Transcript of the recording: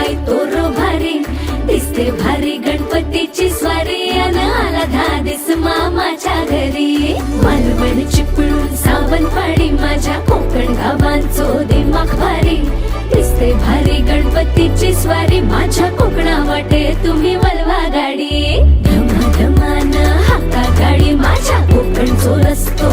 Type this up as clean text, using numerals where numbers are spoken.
लय तोरो भारी दिसते भारी गणपतीची स्वारी अन आला धादिस मामाच्या घरी मालवण चिपळूण सावंतवाडी माझ्या कोकण गावांचो दिमाग भारी दिसते भारी गणपतीची स्वारी माझ्या कोकणा वाटे तुम्ही वलवा गाडी धमाधमान हाका गाडी माझ्या कोकणचो रस्तो